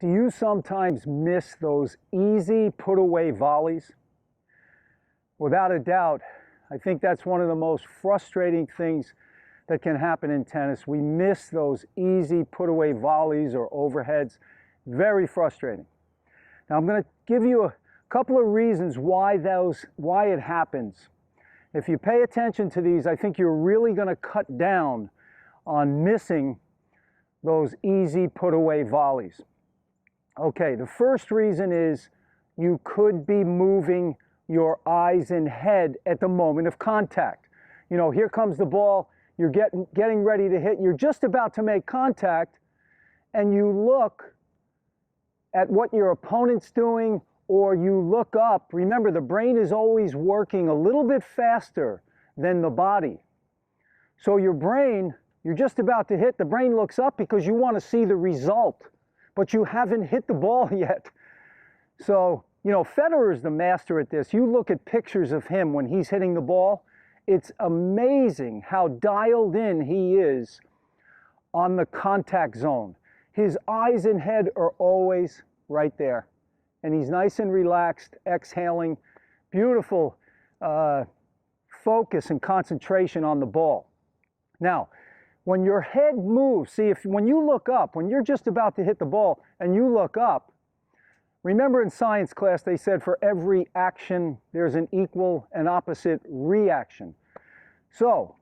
Do you sometimes miss those easy put-away volleys? Without a doubt, I think that's one of the most frustrating things that can happen in tennis. We miss those easy put-away volleys or overheads. Very frustrating. Now I'm going to give you a couple of reasons why it happens. If you pay attention to these, I think you're really going to cut down on missing those easy put-away volleys. Okay, the first reason is you could be moving your eyes and head at the moment of contact. You know, here comes the ball, you're getting ready to hit, you're just about to make contact, and you look at what your opponent's doing, or you look up. Remember, the brain is always working a little bit faster than the body. So your brain, you're just about to hit, the brain looks up because you want to see the result, but you haven't hit the ball yet. So, you know, Federer's the master at this. You look at pictures of him when he's hitting the ball, it's amazing how dialed in he is on the contact zone. His eyes and head are always right there. And he's nice and relaxed, exhaling, beautiful focus and concentration on the ball. Now, when your head moves, see, when you look up, when you're just about to hit the ball and you look up, remember in science class they said for every action there's an equal and opposite reaction. So,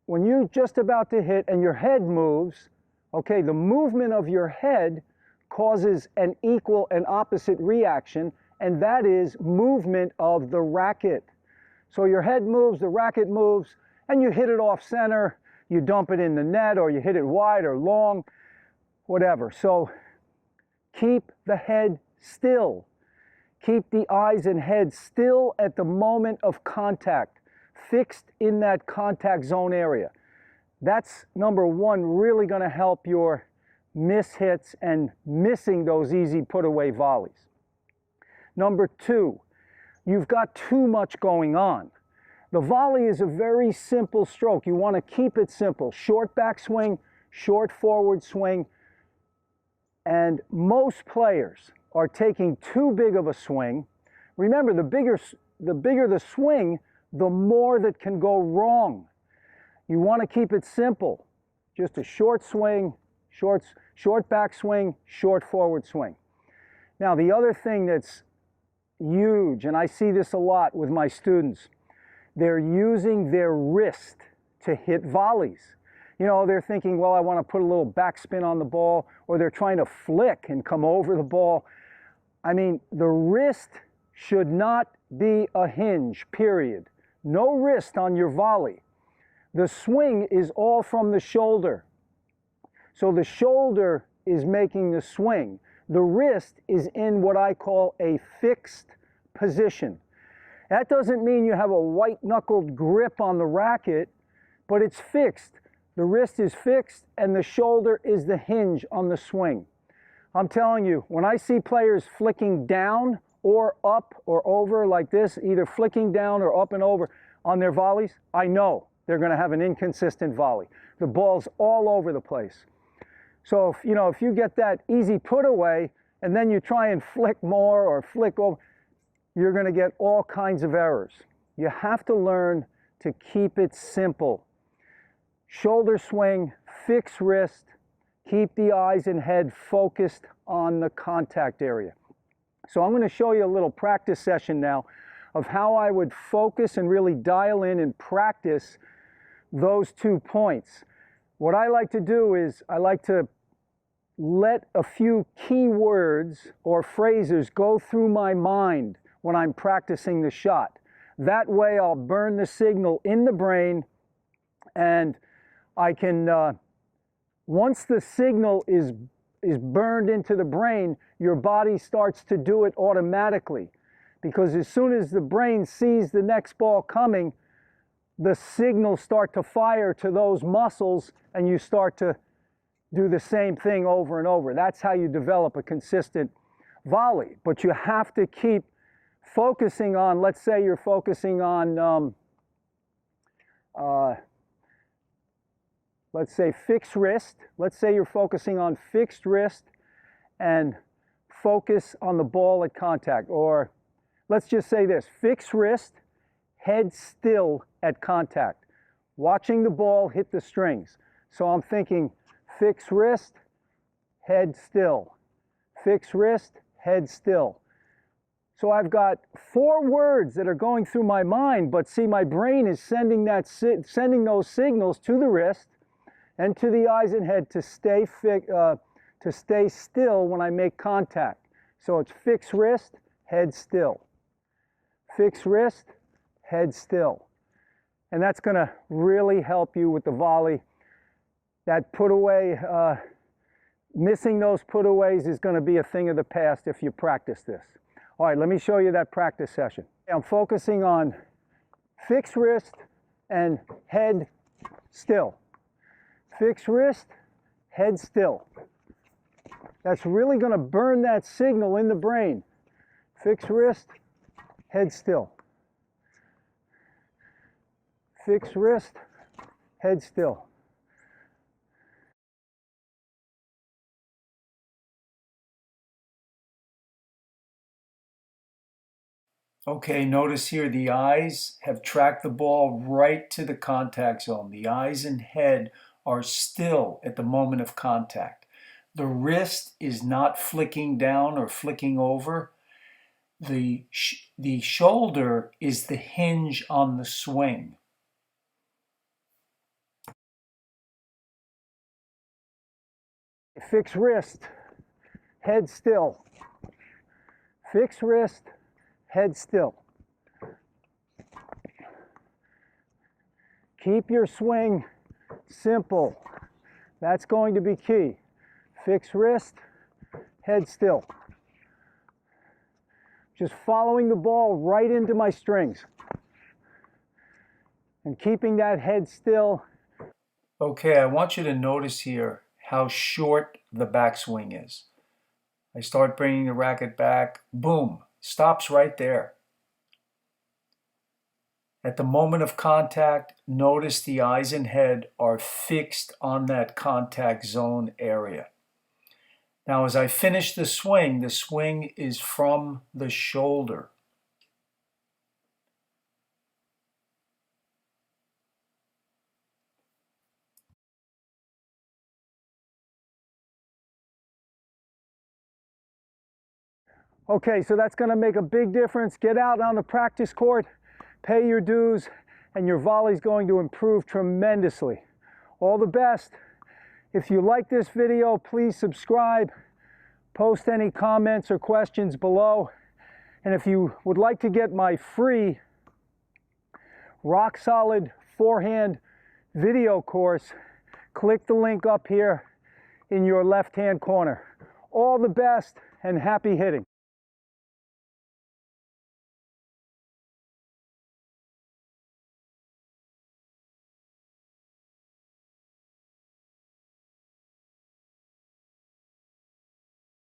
when you're just about to hit and your head moves, okay, the movement of your head causes an equal and opposite reaction, and that is movement of the racket. So your head moves, the racket moves, and you hit it off center, you dump it in the net, or you hit it wide or long, whatever. So keep the head still. Keep the eyes and head still at the moment of contact, fixed in that contact zone area. That's number one, really going to help your miss hits and missing those easy put-away volleys. Number two, you've got too much going on. The volley is a very simple stroke. You want to keep it simple. Short backswing, short forward swing. And most players are taking too big of a swing. Remember, the bigger the swing, the more that can go wrong. You want to keep it simple. Just a short swing, short backswing, short forward swing. Now, the other thing that's huge, and I see this a lot with my students, they're using their wrist to hit volleys. You know, they're thinking, well, I want to put a little backspin on the ball, or they're trying to flick and come over the ball. I mean, the wrist should not be a hinge, period. No wrist on your volley. The swing is all from the shoulder. So the shoulder is making the swing. The wrist is in what I call a fixed position. That doesn't mean you have a white-knuckled grip on the racket, but it's fixed. The wrist is fixed and the shoulder is the hinge on the swing. I'm telling you, when I see players flicking down or up or over like this, either flicking down or up and over on their volleys, I know they're going to have an inconsistent volley. The ball's all over the place. So if you get that easy put away and then you try and flick more or flick over, you're going to get all kinds of errors. You have to learn to keep it simple. Shoulder swing, fix wrist, keep the eyes and head focused on the contact area. So I'm going to show you a little practice session now of how I would focus and really dial in and practice those 2 points. What I like to do is I like to let a few key words or phrases go through my mind when I'm practicing the shot. That way I'll burn the signal in the brain, and I can, once the signal is burned into the brain, your body starts to do it automatically. Because as soon as the brain sees the next ball coming, the signals start to fire to those muscles and you start to do the same thing over and over. That's how you develop a consistent volley. But you have to keep focusing on, let's say you're focusing on, let's say fixed wrist. Let's say you're focusing on fixed wrist and focus on the ball at contact. Or let's just say this, fix wrist, head still at contact, watching the ball hit the strings. So I'm thinking fix wrist, head still, fix wrist, head still. So I've got 4 words that are going through my mind, but see, my brain is sending those signals to the wrist and to the eyes and head to stay still when I make contact. So it's fix wrist, head still. Fix wrist, head still. And that's going to really help you with the volley. That put away, missing those putaways is going to be a thing of the past if you practice this. All right, let me show you that practice session. I'm focusing on fix wrist and head still. Fix wrist, head still. That's really going to burn that signal in the brain. Fix wrist, head still. Fix wrist, head still. Okay, notice here the eyes have tracked the ball right to the contact zone. The eyes and head are still at the moment of contact. The wrist is not flicking down or flicking over. The shoulder is the hinge on the swing. Fix wrist, head still. Fix wrist, head still. Keep your swing simple. That's going to be key. Fix wrist, head still. Just following the ball right into my strings and keeping that head still. Okay, I want you to notice here how short the backswing is. I start bringing the racket back, boom, stops right there. At the moment of contact, notice the eyes and head are fixed on that contact zone area. Now, as I finish the swing is from the shoulder. Okay, so that's going to make a big difference. Get out on the practice court, pay your dues, and your volley is going to improve tremendously. All the best. If you like this video, please subscribe, post any comments or questions below. And if you would like to get my free rock solid forehand video course, click the link up here in your left-hand corner. All the best and happy hitting.